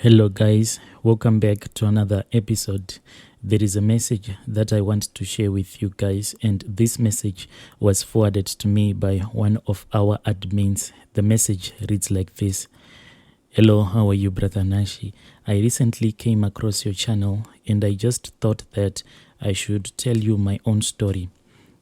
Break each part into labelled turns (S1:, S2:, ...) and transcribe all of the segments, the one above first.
S1: Hello guys, welcome back to another episode. There is a message that I want to share with you guys, and this message was forwarded to me by one of our admins. The message reads like this. Hello, how are you, Brother Nashi? I recently came across your channel and I just thought that I should tell you my own story.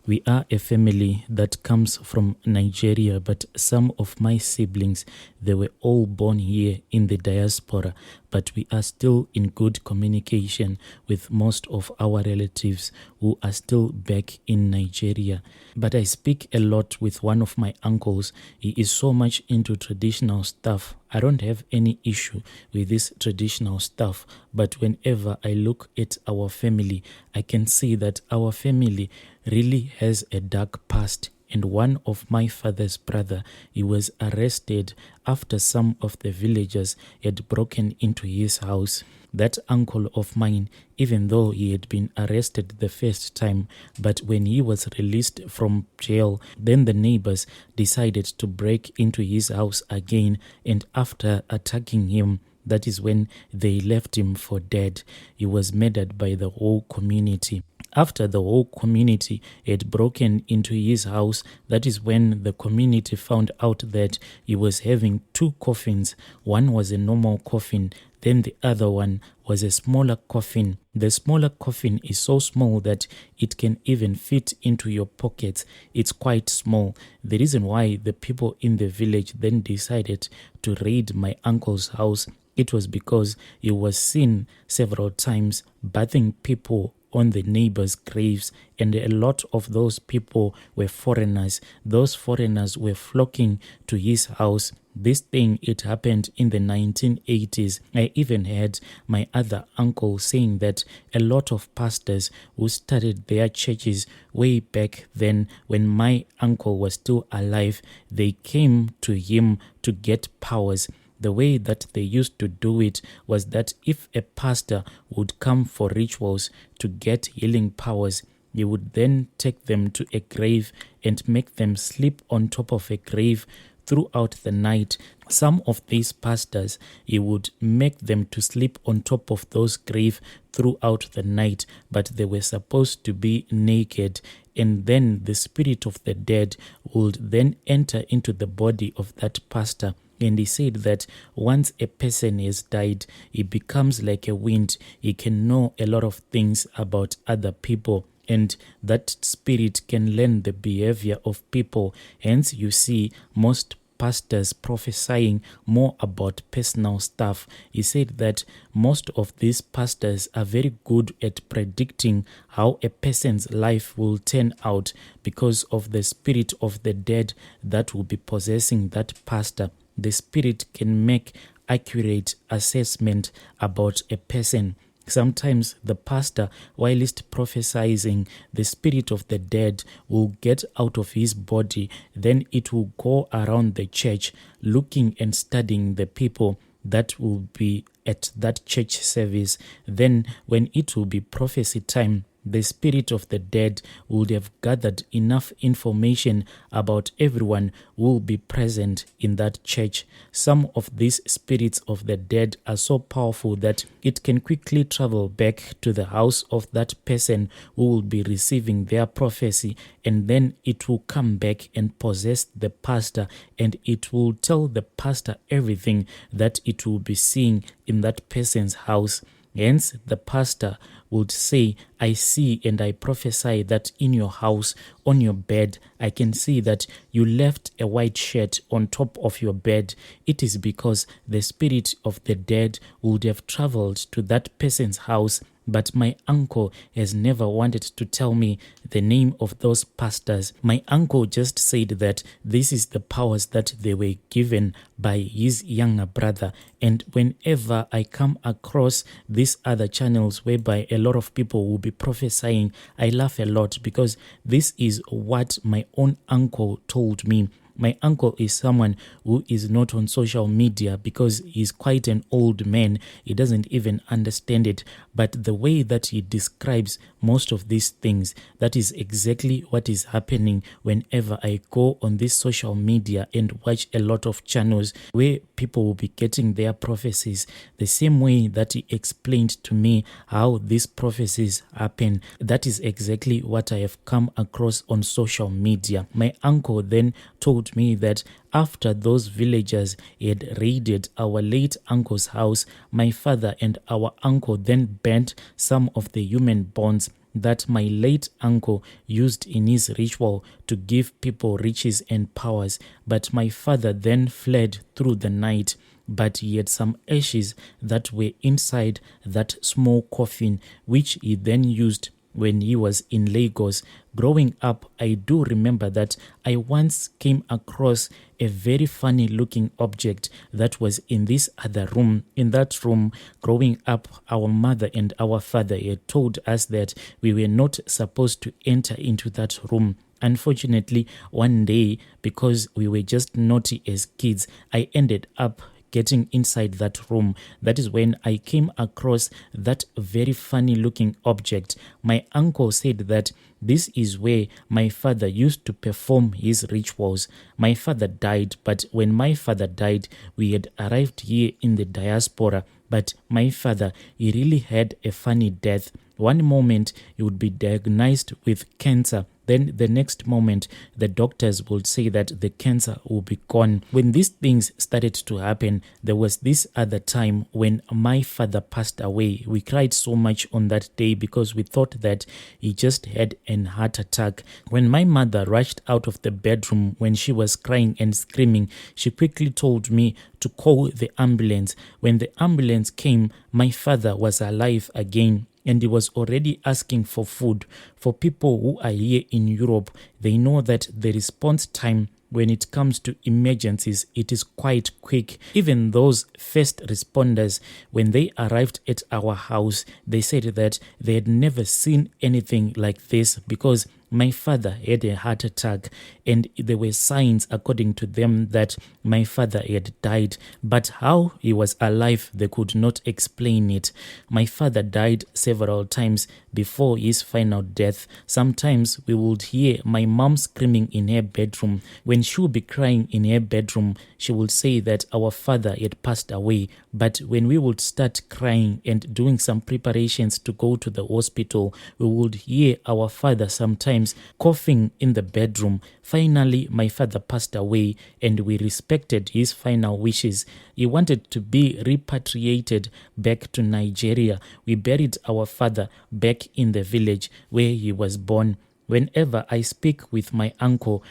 S1: We are a family that comes from Nigeria, but some of my siblings, they were all born here in the diaspora, but we are still in good communication with most of our relatives who are still back in Nigeria. But I speak a lot with one of my uncles. He is so much into traditional stuff. I don't have any issue with this traditional stuff, but whenever I look at our family, I can see that our family really has a dark past. And one of my father's brother, he was arrested after some of the villagers had broken into his house. That uncle of mine, even though he had been arrested the first time, but when he was released from jail, then the neighbors decided to break into his house again, and after attacking him, that is when they left him for dead. He was murdered by the whole community. After the whole community had broken into his house, that is when the community found out that he was having two coffins. One was a normal coffin, then the other one was a smaller coffin. The smaller coffin is so small that it can even fit into your pockets. It's quite small. The reason why the people in the village then decided to raid my uncle's house, it was because he was seen several times bathing people on the neighbors' graves, and a lot of those people were foreigners. Those foreigners were flocking to his house. This thing, it happened in the 1980s. I even heard my other uncle saying that a lot of pastors who started their churches way back then, when my uncle was still alive, they came to him to get powers. The way that they used to do it was that if a pastor would come for rituals to get healing powers, he would then take them to a grave and make them sleep on top of a grave throughout the night. Some of these pastors, he would make them to sleep on top of those graves throughout the night, but they were supposed to be naked, and then the spirit of the dead would then enter into the body of that pastor. And he said that once a person has died, he becomes like a wind. He can know a lot of things about other people, and that spirit can learn the behavior of people. Hence, you see most pastors prophesying more about personal stuff. He said that most of these pastors are very good at predicting how a person's life will turn out because of the spirit of the dead that will be possessing that pastor. The spirit can make accurate assessment about a person. Sometimes the pastor, whilst prophesying, the spirit of the dead will get out of his body. Then it will go around the church looking and studying the people that will be at that church service. Then when it will be prophecy time, the spirit of the dead would have gathered enough information about everyone who will be present in that church. Some of these spirits of the dead are so powerful that it can quickly travel back to the house of that person who will be receiving their prophecy, and then it will come back and possess the pastor, and it will tell the pastor everything that it will be seeing in that person's house. Hence, the pastor would say, I see and I prophesy that in your house, on your bed, I can see that you left a white shirt on top of your bed. It is because the spirit of the dead would have traveled to that person's house, but my uncle has never wanted to tell me the name of those pastors. My uncle just said that this is the powers that they were given by his younger brother. And whenever I come across these other channels whereby a lot of people will be prophesying, I laugh a lot because this is what my own uncle told me. My uncle is someone who is not on social media because he's quite an old man. He doesn't even understand it. But the way that he describes most of these things, that is exactly what is happening whenever I go on this social media and watch a lot of channels where people will be getting their prophecies the same way that he explained to me how these prophecies happen. That is exactly what I have come across on social media. My uncle then told me that after those villagers had raided our late uncle's house, my father and our uncle then burnt some of the human bones that my late uncle used in his ritual to give people riches and powers. But my father then fled through the night, but he had some ashes that were inside that small coffin, which he then used when he was in Lagos. Growing up, I do remember that I once came across a very funny looking object that was in this other room. In that room, growing up, our mother and our father had told us that we were not supposed to enter into that room. Unfortunately, one day, because we were just naughty as kids, I ended up getting inside that room. That is when I came across that very funny looking object. My uncle said that this is where my father used to perform his rituals. My father died, but when my father died, we had arrived here in the diaspora. But my father, he really had a funny death. One moment he would be diagnosed with cancer. Then the next moment, the doctors would say that the cancer will be gone. When these things started to happen, there was this other time when my father passed away. We cried so much on that day because we thought that he just had an heart attack. When my mother rushed out of the bedroom when she was crying and screaming, she quickly told me to call the ambulance. When the ambulance came, my father was alive again, and he was already asking for food. For people who are here in Europe, they know that the response time when it comes to emergencies, it is quite quick. Even those first responders, when they arrived at our house, they said that they had never seen anything like this because my father had a heart attack and there were signs according to them that my father had died, but how he was alive they could not explain it. My father died several times before his final death. Sometimes we would hear my mom screaming in her bedroom. When she would be crying in her bedroom, she would say that our father had passed away. But when we would start crying and doing some preparations to go to the hospital, we would hear our father sometimes coughing in the bedroom. Finally, my father passed away and we respected his final wishes. He wanted to be repatriated back to Nigeria. We buried our father back in the village where he was born. Whenever I speak with my uncle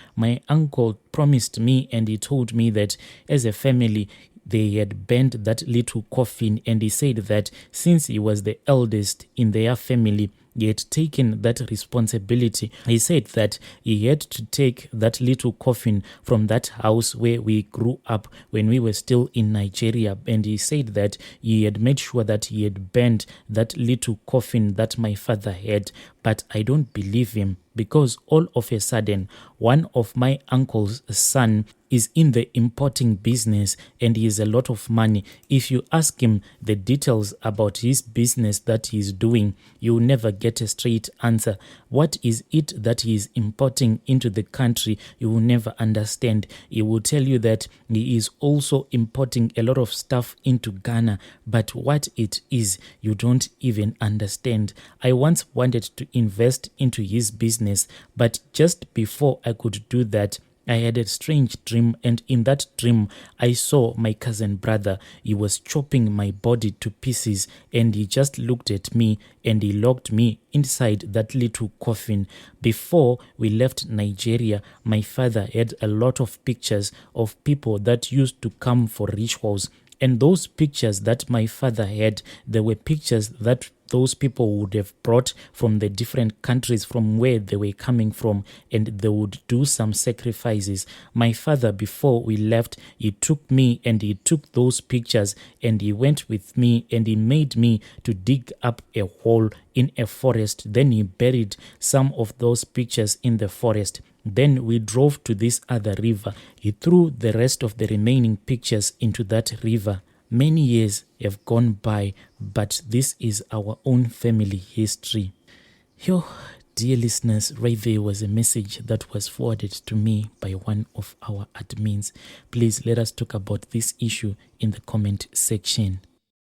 S1: promised me and he told me that as a family, they had burned that little coffin, and he said that since he was the eldest in their family, he had taken that responsibility. He said that he had to take that little coffin from that house where we grew up when we were still in Nigeria, and he said that he had made sure that he had burned that little coffin that my father had. But I don't believe him because all of a sudden, one of my uncle's son is in the importing business and he has a lot of money. If you ask him the details about his business that he's doing, you'll never get a straight answer. What is it that he is importing into the country? You will never understand. He will tell you that he is also importing a lot of stuff into Ghana, but what it is, you don't even understand. I once wanted to invest into his business, but just before I could do that, I had a strange dream, and in that dream, I saw my cousin brother. He was chopping my body to pieces, and he just looked at me and he locked me inside that little coffin. Before we left Nigeria, my father had a lot of pictures of people that used to come for rituals. And those pictures that my father had, there were pictures that those people would have brought from the different countries from where they were coming from, and they would do some sacrifices. My father, before we left, he took me and he took those pictures and he went with me and he made me to dig up a hole in a forest. Then he buried some of those pictures in the forest. Then we drove to this other river. He threw the rest of the remaining pictures into that river. Many years have gone by, but this is our own family history. Yo, dear listeners, right there was a message that was forwarded to me by one of our admins. Please let us talk about this issue in the comment section.